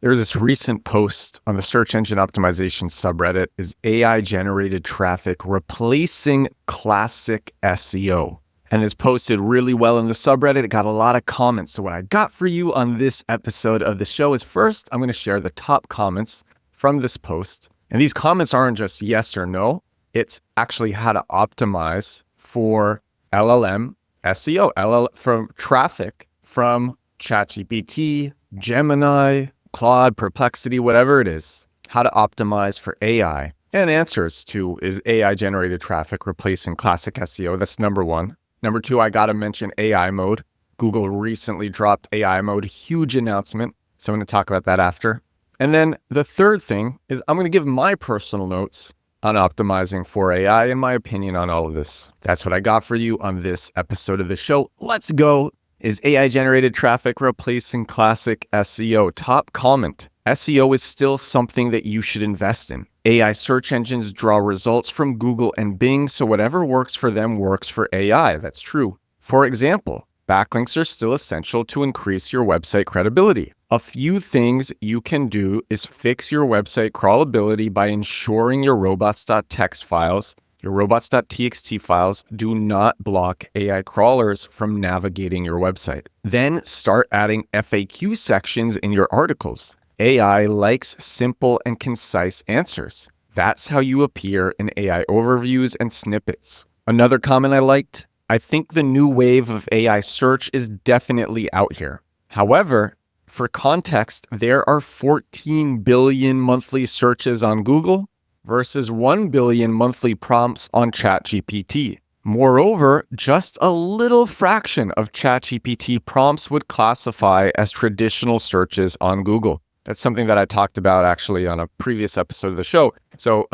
There's this recent post on the search engine optimization subreddit, is AI generated traffic replacing classic SEO? And this posted really well in the subreddit. It got a lot of comments. So what I got for you on this episode of the show is, first, I'm going to share the top comments from this post. And these comments aren't just yes or no. It's actually how to optimize for LLM SEO, from traffic from ChatGPT, Gemini, Claude, Perplexity, whatever it is, how to optimize for AI, and answers to, is AI generated traffic replacing classic SEO? That's number one. Number two, I got to mention AI mode. Google recently dropped AI mode, huge announcement. So I'm going to talk about that after. And then the third thing is I'm going to give my personal notes on optimizing for AI and my opinion on all of this. That's what I got for you on this episode of the show. Let's go. Is AI generated traffic replacing classic SEO? Top comment. SEO is still something that you should invest in. AI search engines draw results from Google and Bing, so whatever works for them works for AI. That's true. For example, backlinks are still essential to increase your website credibility. A few things you can do is fix your website crawlability by ensuring your robots.txt files, your robots.txt files do not block AI crawlers from navigating your website. Then start adding FAQ sections in your articles. AI likes simple and concise answers. That's how you appear in AI overviews and snippets. Another comment I liked, I think the new wave of AI search is definitely out here. However, for context, there are 14 billion monthly searches on Google versus 1 billion monthly prompts on ChatGPT. Moreover, just a little fraction of ChatGPT prompts would classify as traditional searches on Google. That's something that I talked about actually on a previous episode of the show. So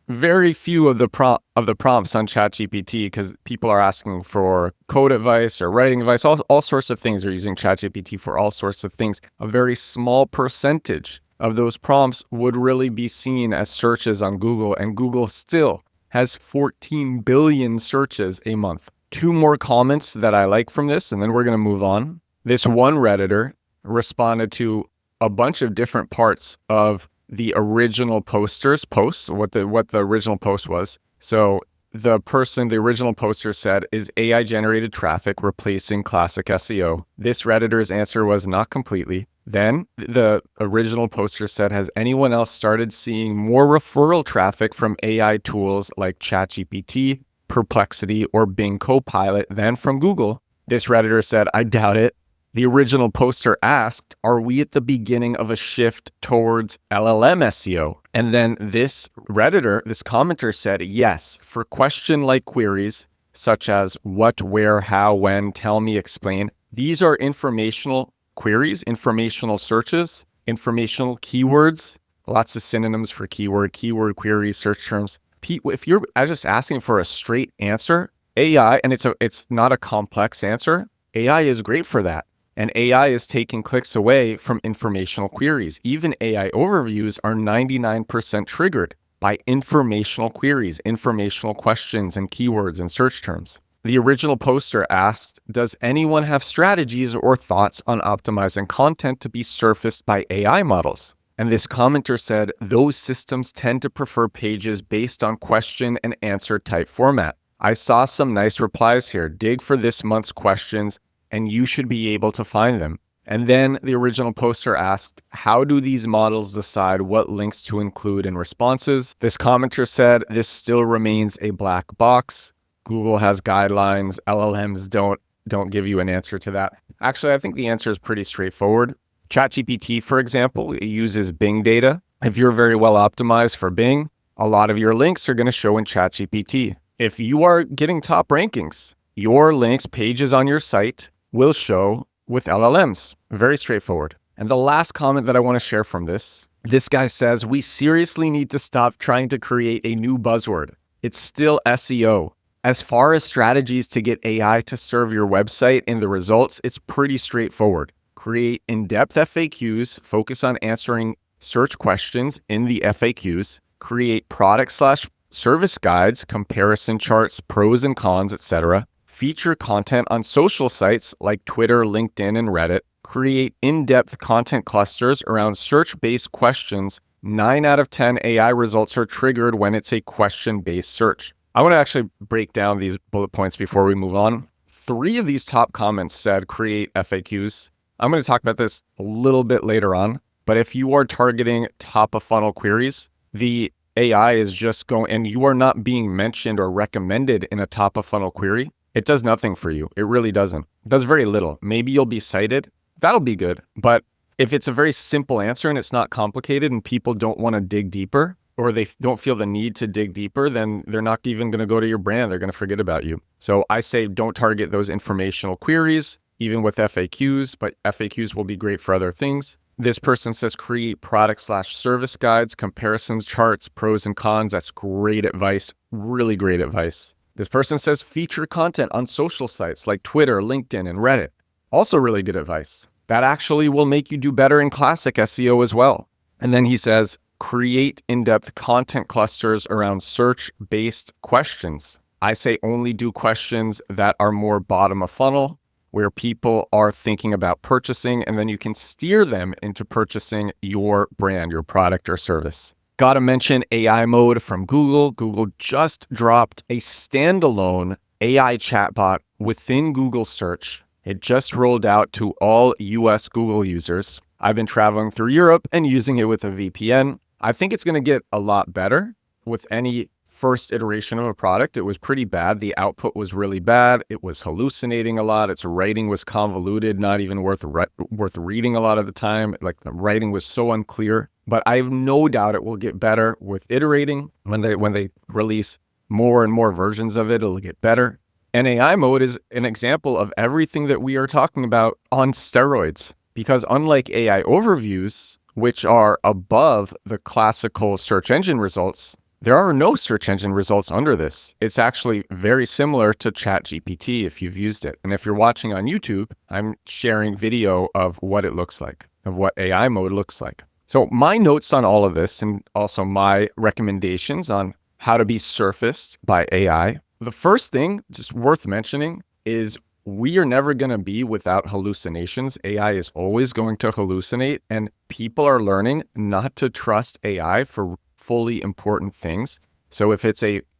very few of the prompts on ChatGPT, because people are asking for code advice or writing advice, all sorts of things. Are using ChatGPT for all sorts of things. A very small percentage of those prompts would really be seen as searches on Google, and Google still has 14 billion searches a month. Two more comments that I like from this, and then we're going to move on. This one Redditor responded to a bunch of different parts of the original post, what the original post was. So the original poster said, is AI generated traffic replacing classic SEO? This Redditor's answer was not completely. Then the original poster said, has anyone else started seeing more referral traffic from AI tools like ChatGPT, Perplexity, or Bing Copilot than from Google? This Redditor said, I doubt it. The original poster asked, are we at the beginning of a shift towards LLM SEO? And then this Redditor, this commenter said, yes, for question-like queries, such as what, where, how, when, tell me, explain. These are informational queries, informational searches, informational keywords, lots of synonyms for keyword query, search terms. If you're just asking for a straight answer, AI, and it's not a complex answer, AI is great for that. And AI is taking clicks away from informational queries. Even AI overviews are 99% triggered by informational queries, informational questions and keywords and search terms. The original poster asked, does anyone have strategies or thoughts on optimizing content to be surfaced by AI models? And this commenter said, those systems tend to prefer pages based on question and answer type format. I saw some nice replies here. Dig for this month's questions, and you should be able to find them. And then the original poster asked, how do these models decide what links to include in responses? This commenter said, this still remains a black box. Google has guidelines. LLMs don't give you an answer to that. Actually, I think the answer is pretty straightforward. ChatGPT, for example, it uses Bing data. If you're very well optimized for Bing, a lot of your links are going to show in ChatGPT. If you are getting top rankings, your links, pages on your site will show with LLMs. Very straightforward. And the last comment that I want to share from this guy says, we seriously need to stop trying to create a new buzzword. It's still SEO. As far as strategies to get AI to serve your website in the results, it's pretty straightforward. Create in-depth FAQs, focus on answering search questions in the FAQs, create product/service guides, comparison charts, pros and cons, etc. Feature content on social sites like Twitter, LinkedIn, and Reddit. create in-depth content clusters around search-based questions. 9 out of 10 AI results are triggered when it's a question-based search. I want to actually break down these bullet points before we move on. 3 of these top comments said create FAQs. I'm going to talk about this a little bit later on, but if you are targeting top of funnel queries, the AI is just going, and you are not being mentioned or recommended in a top of funnel query, it does nothing for you. It really doesn't. It does very little. Maybe you'll be cited. That'll be good. But if it's a very simple answer and it's not complicated and people don't want to dig deeper, or they don't feel the need to dig deeper, then they're not even going to go to your brand. They're going to forget about you. So I say don't target those informational queries, even with FAQs, but FAQs will be great for other things. This person says create product/service guides, comparisons, charts, pros and cons. That's great advice. Really great advice. This person says feature content on social sites like Twitter, LinkedIn, and Reddit. Also really good advice. That actually will make you do better in classic SEO as well. And then he says, create in-depth content clusters around search-based questions. I say only do questions that are more bottom of funnel, where people are thinking about purchasing, and then you can steer them into purchasing your brand, your product or service. Got to mention AI mode from Google. Google just dropped a standalone AI chatbot within Google search. It just rolled out to all US Google users. I've been traveling through Europe and using it with a VPN. I think it's going to get a lot better with any first iteration of a product. It was pretty bad. The output was really bad. It was hallucinating a lot. Its writing was convoluted, not even worth reading a lot of the time. Like the writing was so unclear. But I have no doubt it will get better with iterating. When they release more and more versions of it, it'll get better. And AI mode is an example of everything that we are talking about on steroids. Because unlike AI overviews, which are above the classical search engine results, there are no search engine results under this. It's actually very similar to ChatGPT if you've used it. And if you're watching on YouTube, I'm sharing video of what it looks like, of what AI mode looks like. So my notes on all of this, and also my recommendations on how to be surfaced by AI. The first thing, just worth mentioning, is we are never going to be without hallucinations. AI is always going to hallucinate, and people are learning not to trust AI for fully important things. So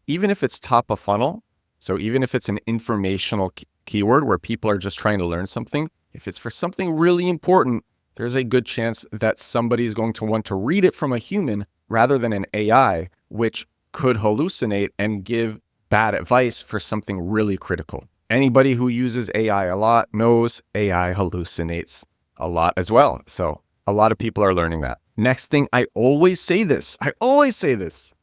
even if it's top of funnel, so even if it's an informational keyword where people are just trying to learn something, if it's for something really important, there's a good chance that somebody's going to want to read it from a human rather than an AI, which could hallucinate and give bad advice for something really critical. Anybody who uses AI a lot knows AI hallucinates a lot as well. So a lot of people are learning that. Next thing, I always say this,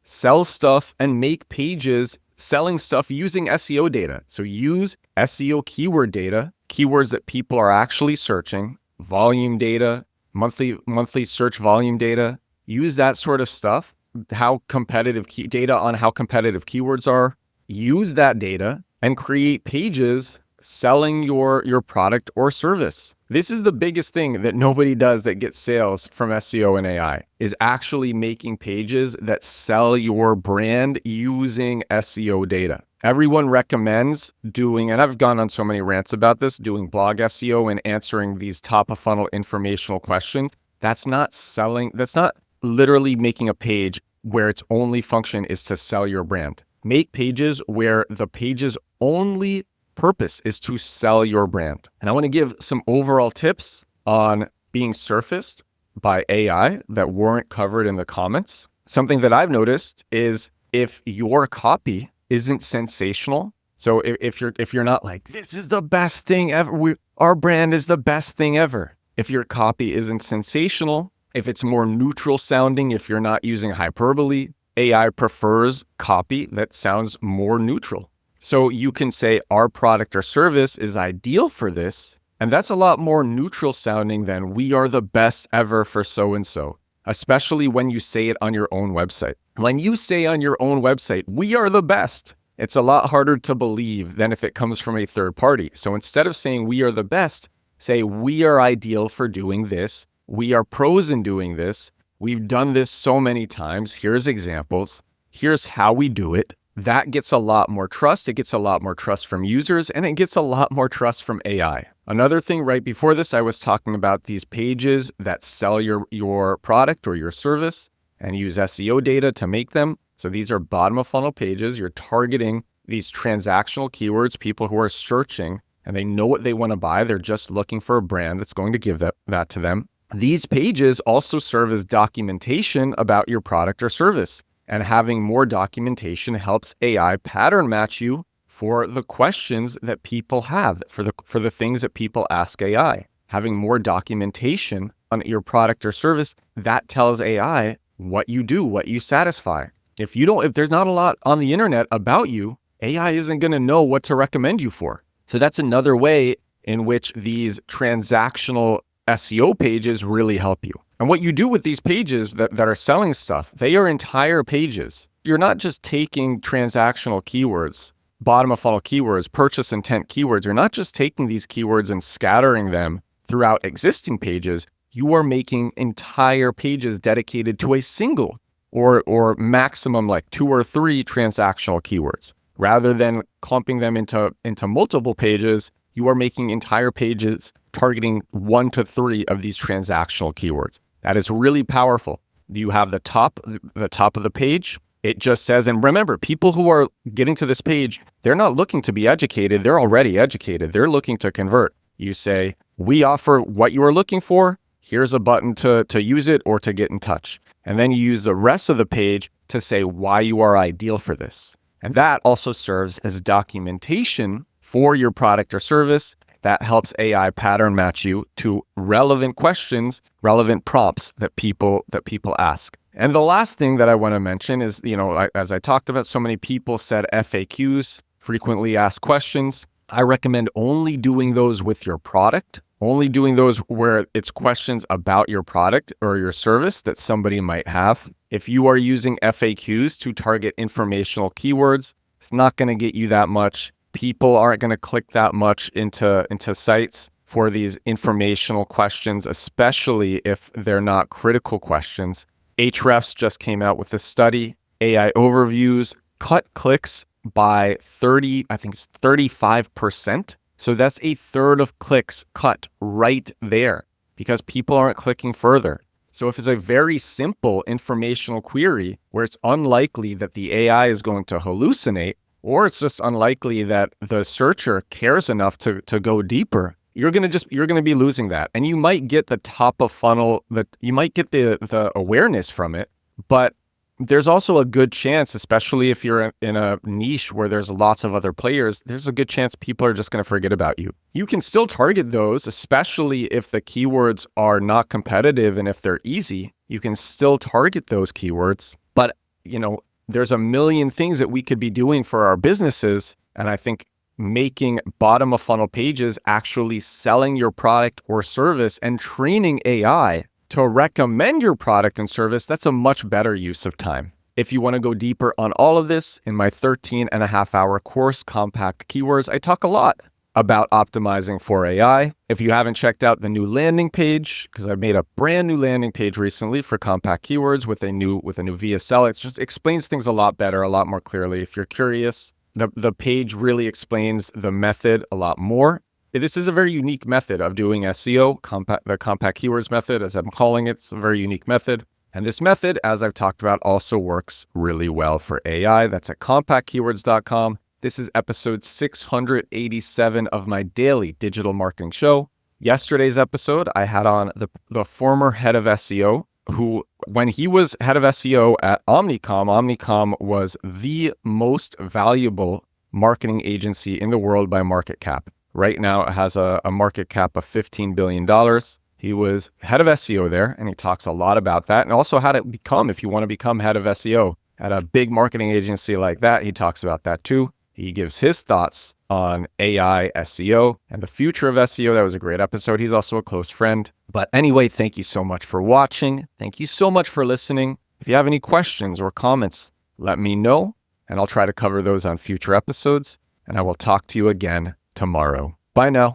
sell stuff and make pages selling stuff using SEO data. So use SEO keyword data, keywords that people are actually searching, volume data, monthly search volume data. Use that sort of stuff, how competitive data on how competitive keywords are. Use that data and create pages selling your product or service. This is the biggest thing that nobody does that gets sales from SEO and AI, is actually making pages that sell your brand using SEO data. Everyone recommends doing, and I've gone on so many rants about this, doing blog SEO and answering these top of funnel informational questions. That's not selling. That's not literally making a page where its only function is to sell your brand. Make pages where the page's only purpose is to sell your brand. And I want to give some overall tips on being surfaced by AI that weren't covered in the comments. Something that I've noticed is if your copy isn't sensational. So if you're not like, this is the best thing ever, our brand is the best thing ever. If your copy isn't sensational, if it's more neutral sounding, if you're not using hyperbole, AI prefers copy that sounds more neutral. So you can say our product or service is ideal for this. And that's a lot more neutral sounding than we are the best ever for so-and-so, especially when you say it on your own website. When you say on your own website, we are the best, it's a lot harder to believe than if it comes from a third party. So instead of saying we are the best, say we are ideal for doing this. We are pros in doing this. We've done this so many times. Here's examples. Here's how we do it. That gets a lot more trust. It gets a lot more trust from users, and it gets a lot more trust from AI. Another thing right before this, I was talking about these pages that sell your product or your service and use SEO data to make them. So these are bottom of funnel pages. You're targeting these transactional keywords, people who are searching and they know what they want to buy. They're just looking for a brand that's going to give that to them. These pages also serve as documentation about your product or service. And having more documentation helps AI pattern match you for the questions that people have, for the things that people ask AI. Having more documentation on your product or service, that tells AI what you do, what you satisfy. If there's not a lot on the internet about you, AI isn't going to know what to recommend you for. So that's another way in which these transactional SEO pages really help you. And what you do with these pages that are selling stuff, they are entire pages. You're not just taking transactional keywords, bottom of funnel keywords, purchase intent keywords. You're not just taking these keywords and scattering them throughout existing pages. You are making entire pages dedicated to a single or maximum like 2 or 3 transactional keywords. Rather than clumping them into multiple pages, you are making entire pages targeting 1 to 3 of these transactional keywords. That is really powerful. You have the top of the page. It just says, and remember, people who are getting to this page, they're not looking to be educated. They're already educated. They're looking to convert. You say, we offer what you are looking for. Here's a button to use it or to get in touch. And then you use the rest of the page to say why you are ideal for this. And that also serves as documentation for your product or service. That helps AI pattern match you to relevant questions, relevant prompts that people ask. And the last thing that I want to mention is, as I talked about, so many people said FAQs, frequently asked questions. I recommend only doing those with your product, only doing those where it's questions about your product or your service that somebody might have. If you are using FAQs to target informational keywords, it's not going to get you that much. People aren't going to click that much into sites for these informational questions, especially if they're not critical questions. Ahrefs just came out with a study. AI overviews cut clicks by 35%. So that's a third of clicks cut right there because people aren't clicking further. So if it's a very simple informational query where it's unlikely that the AI is going to hallucinate, or it's just unlikely that the searcher cares enough to go deeper, you're going to be losing that. And you might get the top of funnel, you might get the awareness from it, but there's also a good chance, especially if you're in a niche where there's lots of other players, there's a good chance people are just going to forget about you. You can still target those, especially if the keywords are not competitive and if they're easy, you can still target those keywords. But, there's a million things that we could be doing for our businesses. And I think making bottom of funnel pages, actually selling your product or service and training AI to recommend your product and service, that's a much better use of time. If you want to go deeper on all of this, in my 13.5-hour course, Compact Keywords, I talk a lot about optimizing for AI. If you haven't checked out the new landing page, because I made a brand new landing page recently for Compact Keywords with a new VSL, it just explains things a lot better, a lot more clearly. If you're curious, the page really explains the method a lot more. This is a very unique method of doing SEO, the Compact Keywords method, as I'm calling it. It's a very unique method. And this method, as I've talked about, also works really well for AI. That's at compactkeywords.com. This is episode 687 of my daily digital marketing show. Yesterday's episode, I had on the former head of SEO, who, when he was head of SEO at Omnicom was the most valuable marketing agency in the world by market cap. Right now, it has a market cap of $15 billion. He was head of SEO there, and he talks a lot about that, and also how to become, if you want to become head of SEO at a big marketing agency like that. He talks about that too. He gives his thoughts on AI, SEO, and the future of SEO. That was a great episode. He's also a close friend. But anyway, thank you so much for watching. Thank you so much for listening. If you have any questions or comments, let me know, and I'll try to cover those on future episodes. And I will talk to you again tomorrow. Bye now.